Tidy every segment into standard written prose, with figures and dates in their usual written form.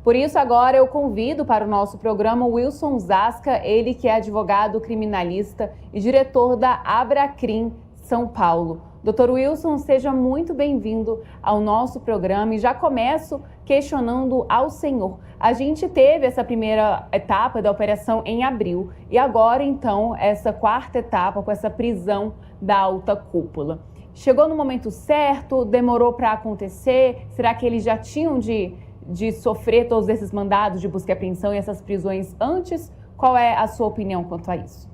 Por isso, agora eu convido para o nosso programa o Wilson Zasca, ele que é advogado criminalista e diretor da Abracrim São Paulo. Doutor Wilson, seja muito bem-vindo ao nosso programa e já começo questionando ao senhor. A gente teve essa primeira etapa da operação em abril e agora, então, essa quarta etapa com essa prisão da alta cúpula. Chegou no momento certo? Demorou para acontecer? Será que eles já tinham de sofrer todos esses mandados de busca e apreensão e essas prisões antes? Qual é a sua opinião quanto a isso?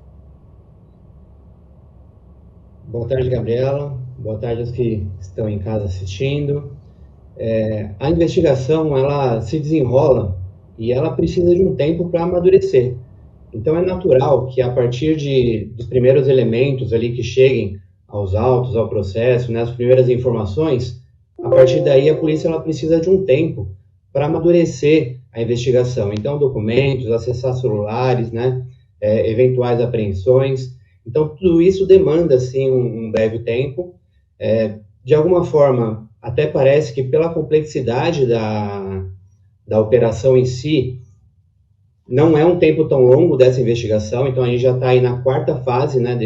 Boa tarde, Gabriela. Boa tarde aos que estão em casa assistindo. A investigação, ela se desenrola e ela precisa de um tempo para amadurecer. Então, é natural que a partir dos primeiros elementos ali que cheguem aos autos, ao processo, né, as primeiras informações, a partir daí a polícia ela precisa de um tempo para amadurecer a investigação. Então, documentos, acessar celulares, né, eventuais apreensões. Então, tudo isso demanda, sim, um breve tempo. De alguma forma, até parece que pela complexidade da operação em si, não é um tempo tão longo dessa investigação. Então, a gente já está aí na quarta fase, né,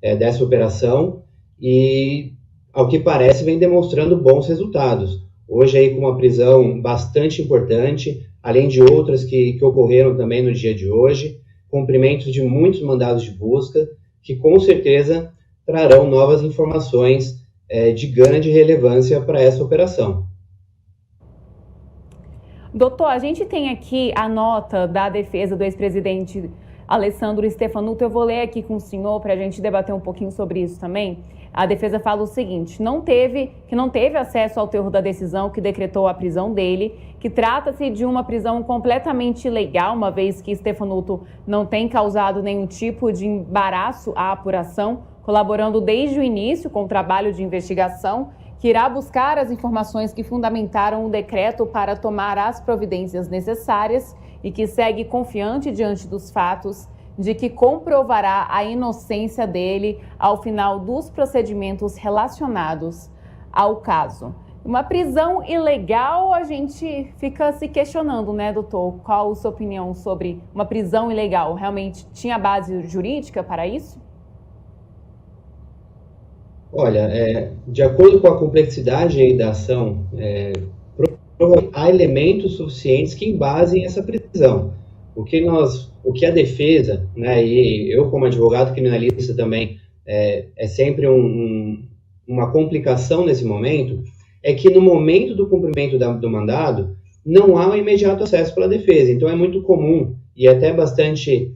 dessa operação e, ao que parece, vem demonstrando bons resultados. Hoje, aí, com uma prisão bastante importante, além de outras que ocorreram também no dia de hoje, cumprimentos de muitos mandados de busca, que com certeza trarão novas informações de grande relevância para essa operação. Doutor, a gente tem aqui a nota da defesa do ex-presidente Alessandro Stefanuto. Eu vou ler aqui com o senhor para a gente debater um pouquinho sobre isso também. A defesa fala o seguinte, que não teve acesso ao teor da decisão que decretou a prisão dele, que trata-se de uma prisão completamente ilegal, uma vez que Stefanuto não tem causado nenhum tipo de embaraço à apuração, colaborando desde o início com o trabalho de investigação, que irá buscar as informações que fundamentaram o decreto para tomar as providências necessárias e que segue confiante diante dos fatos de que comprovará a inocência dele ao final dos procedimentos relacionados ao caso. Uma prisão ilegal, a gente fica se questionando, né, doutor? Qual a sua opinião sobre uma prisão ilegal? Realmente tinha base jurídica para isso? Olha, de acordo com a complexidade aí da ação, há elementos suficientes que embasem essa prisão. O que a defesa, né, e eu como advogado criminalista também, é sempre uma complicação nesse momento, é que no momento do cumprimento do mandado, não há um imediato acesso pela defesa. Então é muito comum e até bastante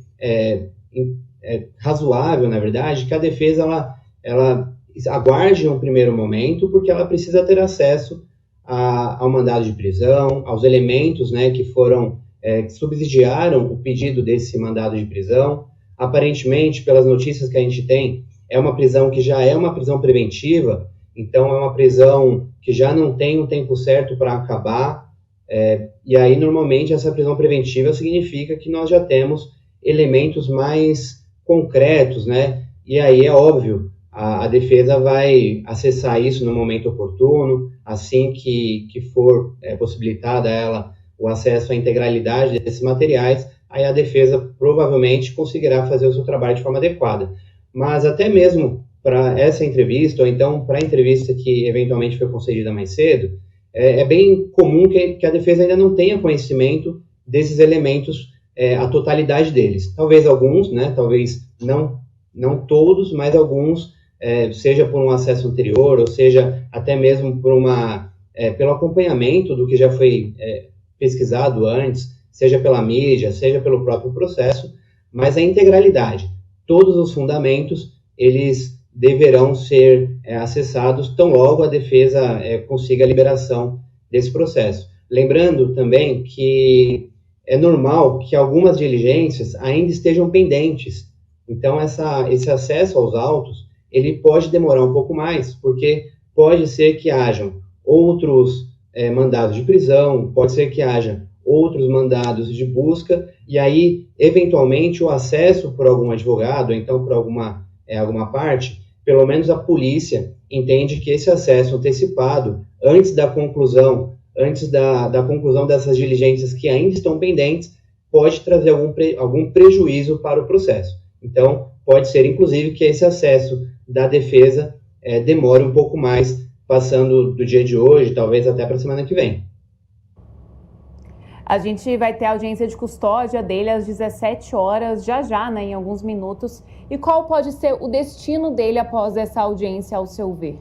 razoável, na verdade, que a defesa ela aguarde um primeiro momento, porque ela precisa ter acesso ao mandado de prisão, aos elementos, né, que subsidiaram o pedido desse mandado de prisão. Aparentemente, pelas notícias que a gente tem, é uma prisão que já é uma prisão preventiva, então é uma prisão que já não tem o tempo certo para acabar, e aí normalmente essa prisão preventiva significa que nós já temos elementos mais concretos, né, e aí é óbvio, a defesa vai acessar isso no momento oportuno, assim que for possibilitada a ela o acesso à integralidade desses materiais, aí a defesa provavelmente conseguirá fazer o seu trabalho de forma adequada. Mas até mesmo para essa entrevista, ou então para a entrevista que eventualmente foi concedida mais cedo, é bem comum que a defesa ainda não tenha conhecimento desses elementos, a totalidade deles. Talvez alguns, né, talvez não todos, mas alguns, seja por um acesso anterior, ou seja, até mesmo pelo acompanhamento do que já foi pesquisado antes, seja pela mídia, seja pelo próprio processo, mas a integralidade, todos os fundamentos, eles deverão ser acessados tão logo a defesa consiga a liberação desse processo. Lembrando também que é normal que algumas diligências ainda estejam pendentes, então esse acesso aos autos, ele pode demorar um pouco mais, porque pode ser que hajam outros mandados de prisão, pode ser que haja outros mandados de busca, e aí, eventualmente, o acesso por algum advogado, ou então por alguma parte, pelo menos a polícia entende que esse acesso antecipado, antes da conclusão antes da conclusão dessas diligências que ainda estão pendentes, pode trazer algum prejuízo para o processo. Então, pode ser, inclusive, que esse acesso da defesa demore um pouco mais, passando do dia de hoje, talvez até para a semana que vem. A gente vai ter a audiência de custódia dele às 17 horas, já, né, em alguns minutos. E qual pode ser o destino dele após essa audiência, ao seu ver?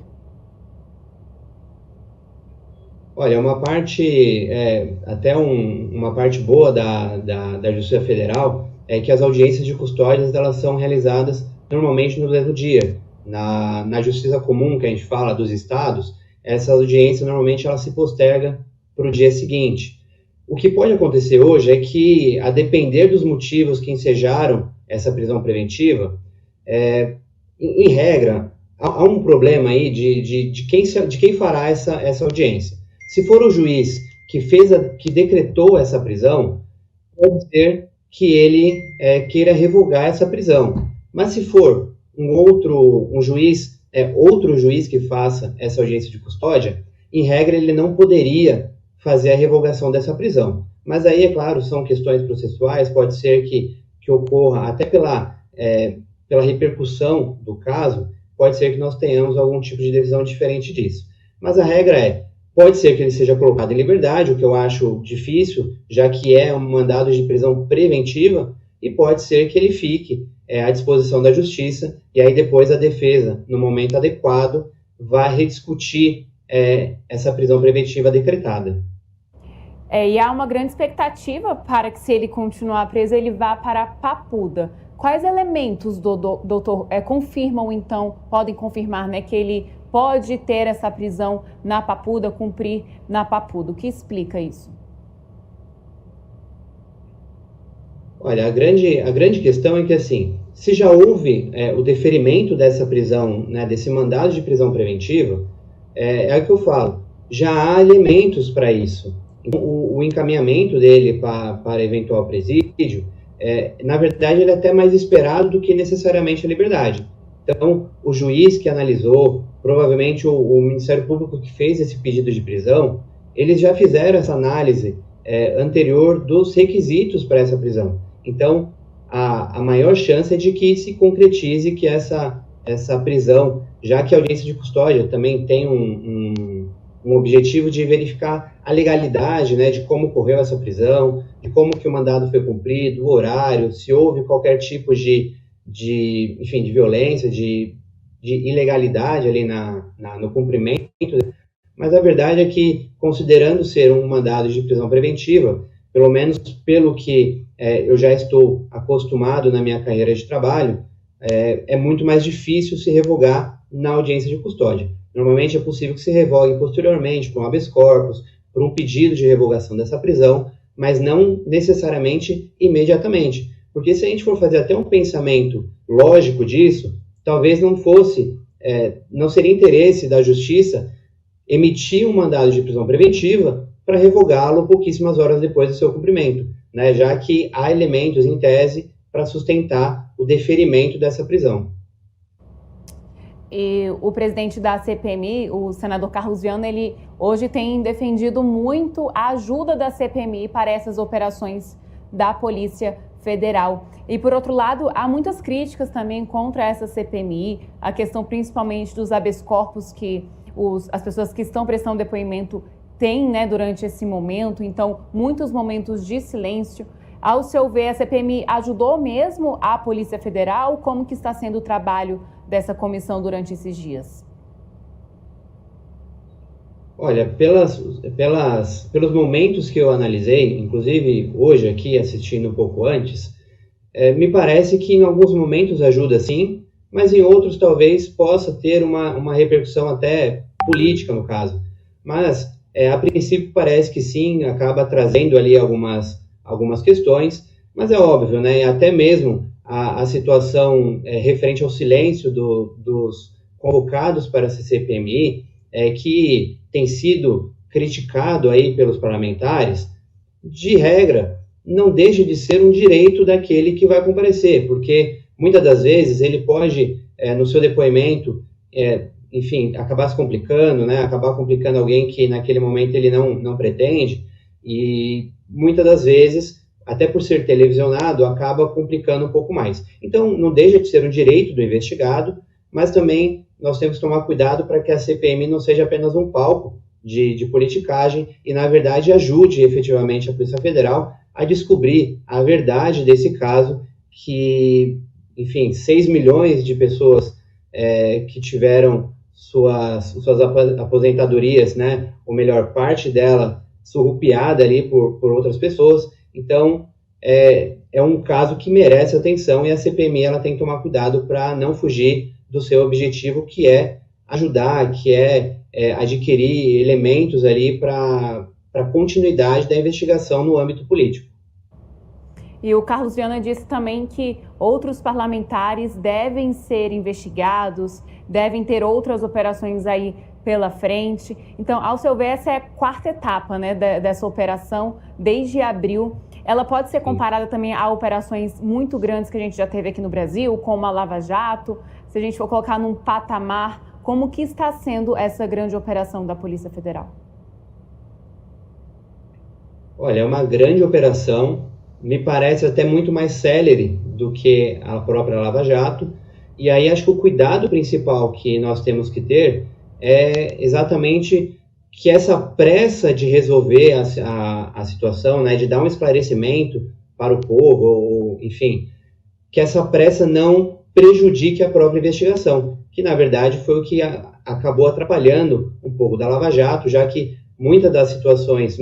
Olha, uma parte boa da Justiça Federal é que as audiências de custódia elas são realizadas normalmente no mesmo dia. Na Justiça Comum, que a gente fala dos estados, essa audiência normalmente ela se posterga para o dia seguinte. O que pode acontecer hoje é que, a depender dos motivos que ensejaram essa prisão preventiva, em regra, há um problema aí de quem fará essa audiência. Se for o juiz que decretou essa prisão, pode ser que ele queira revogar essa prisão. Mas se for outro juiz que faça essa audiência de custódia, em regra ele não poderia fazer a revogação dessa prisão. Mas aí, é claro, são questões processuais, pode ser que ocorra, até pela repercussão do caso, pode ser que nós tenhamos algum tipo de decisão diferente disso. Mas a regra pode ser que ele seja colocado em liberdade, o que eu acho difícil, já que é um mandado de prisão preventiva, e pode ser que ele fique à disposição da justiça, e aí depois a defesa, no momento adequado, vai rediscutir essa prisão preventiva decretada. E há uma grande expectativa para que, se ele continuar preso, ele vá para a Papuda. Quais elementos, doutor, confirmam, então, podem confirmar, né, que ele pode ter essa prisão na Papuda, cumprir na Papuda? O que explica isso? Olha, a grande questão é que, assim, se já houve o deferimento dessa prisão, né, desse mandado de prisão preventiva, é o que eu falo, já há elementos para isso. O encaminhamento dele para eventual presídio, na verdade, ele é até mais esperado do que necessariamente a liberdade. Então, o juiz que analisou, provavelmente o Ministério Público que fez esse pedido de prisão, eles já fizeram essa análise anterior dos requisitos para essa prisão. Então, a maior chance é de que se concretize que essa prisão, já que a audiência de custódia também tem um objetivo de verificar a legalidade, né, de como ocorreu essa prisão, de como que o mandado foi cumprido, o horário, se houve qualquer tipo de violência, de ilegalidade ali no cumprimento. Mas a verdade é que, considerando ser um mandado de prisão preventiva, pelo menos pelo que eu já estou acostumado na minha carreira de trabalho, é muito mais difícil se revogar na audiência de custódia. Normalmente é possível que se revogue posteriormente por um habeas corpus, por um pedido de revogação dessa prisão, mas não necessariamente imediatamente. Porque se a gente for fazer até um pensamento lógico disso, talvez não seria interesse da justiça emitir um mandado de prisão preventiva para revogá-lo pouquíssimas horas depois do seu cumprimento, né? Já que há elementos em tese para sustentar o deferimento dessa prisão. E o presidente da CPMI, o senador Carlos Viana, ele hoje tem defendido muito a ajuda da CPMI para essas operações da Polícia Federal. E, por outro lado, há muitas críticas também contra essa CPMI, a questão principalmente dos habeas corpus que as pessoas que estão prestando depoimento têm, né, durante esse momento. Então, muitos momentos de silêncio. Ao seu ver, a CPMI ajudou mesmo a Polícia Federal? Como que está sendo o trabalho dessa comissão durante esses dias? Olha, pelos momentos que eu analisei, inclusive hoje aqui assistindo um pouco antes, me parece que em alguns momentos ajuda sim, mas em outros talvez possa ter uma repercussão até política no caso. Mas a princípio parece que sim, acaba trazendo ali algumas questões, mas é óbvio, né? Até mesmo a situação referente ao silêncio dos convocados para essa CPMI, que tem sido criticado aí pelos parlamentares, de regra, não deixa de ser um direito daquele que vai comparecer, porque muitas das vezes ele pode, no seu depoimento, enfim, acabar se complicando, né? Acabar complicando alguém que naquele momento ele não pretende, e muitas das vezes, até por ser televisionado, acaba complicando um pouco mais. Então, não deixa de ser um direito do investigado, mas também nós temos que tomar cuidado para que a CPMI não seja apenas um palco de politicagem e, na verdade, ajude efetivamente a Polícia Federal a descobrir a verdade desse caso que, enfim, 6 milhões de pessoas que tiveram suas aposentadorias, né, ou melhor, parte dela surrupiada ali por outras pessoas. Então, é um caso que merece atenção e a CPMI ela tem que tomar cuidado para não fugir do seu objetivo, que é ajudar, que é adquirir elementos ali para a continuidade da investigação no âmbito político. E o Carlos Viana disse também que outros parlamentares devem ser investigados, devem ter outras operações aí pela frente. Então, ao seu ver, essa é a quarta etapa, né, dessa operação desde abril. Ela pode ser comparada também a operações muito grandes que a gente já teve aqui no Brasil, como a Lava Jato. Se a gente for colocar num patamar, como que está sendo essa grande operação da Polícia Federal? Olha, é uma grande operação. Me parece até muito mais célere do que a própria Lava Jato, e aí acho que o cuidado principal que nós temos que ter é exatamente que essa pressa de resolver a situação, né, de dar um esclarecimento para o povo, ou, enfim, que essa pressa não prejudique a própria investigação, que na verdade foi o que acabou atrapalhando um pouco da Lava Jato, já que muitas das situações,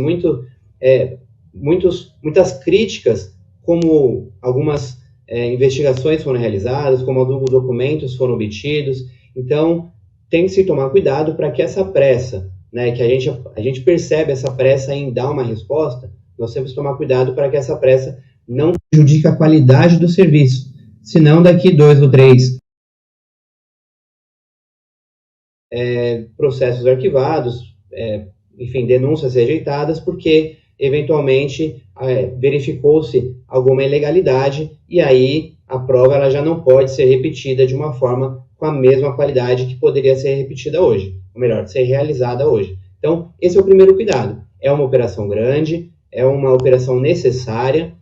muitas críticas, como algumas investigações foram realizadas, como alguns documentos foram obtidos. Então, tem que se tomar cuidado para que essa pressa, né, que a gente percebe essa pressa em dar uma resposta, nós temos que tomar cuidado para que essa pressa não prejudique a qualidade do serviço. Senão, daqui 2 ou 3 processos arquivados, enfim, denúncias rejeitadas, porque eventualmente verificou-se alguma ilegalidade e aí a prova ela já não pode ser repetida de uma forma com a mesma qualidade que poderia ser repetida hoje, ou melhor, ser realizada hoje. Então, esse é o primeiro cuidado. É uma operação grande, é uma operação necessária,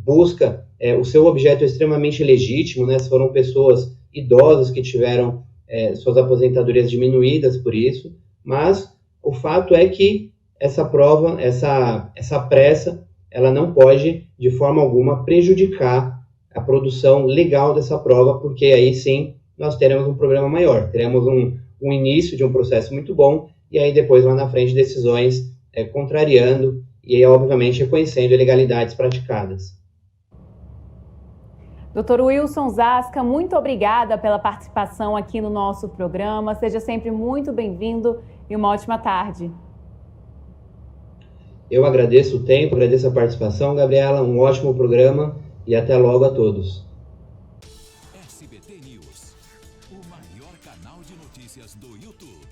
busca o seu objeto extremamente legítimo, né? Foram pessoas idosas que tiveram suas aposentadorias diminuídas por isso, mas o fato é que essa prova, essa pressa, ela não pode, de forma alguma, prejudicar a produção legal dessa prova, porque aí sim nós teremos um problema maior, teremos um início de um processo muito bom, e aí depois lá na frente decisões contrariando e aí, obviamente, reconhecendo ilegalidades praticadas. Dr. Wilson Zasca, muito obrigada pela participação aqui no nosso programa. Seja sempre muito bem-vindo e uma ótima tarde. Eu agradeço o tempo, agradeço a participação, Gabriela. Um ótimo programa e até logo a todos. SBT News, o maior canal de notícias do YouTube.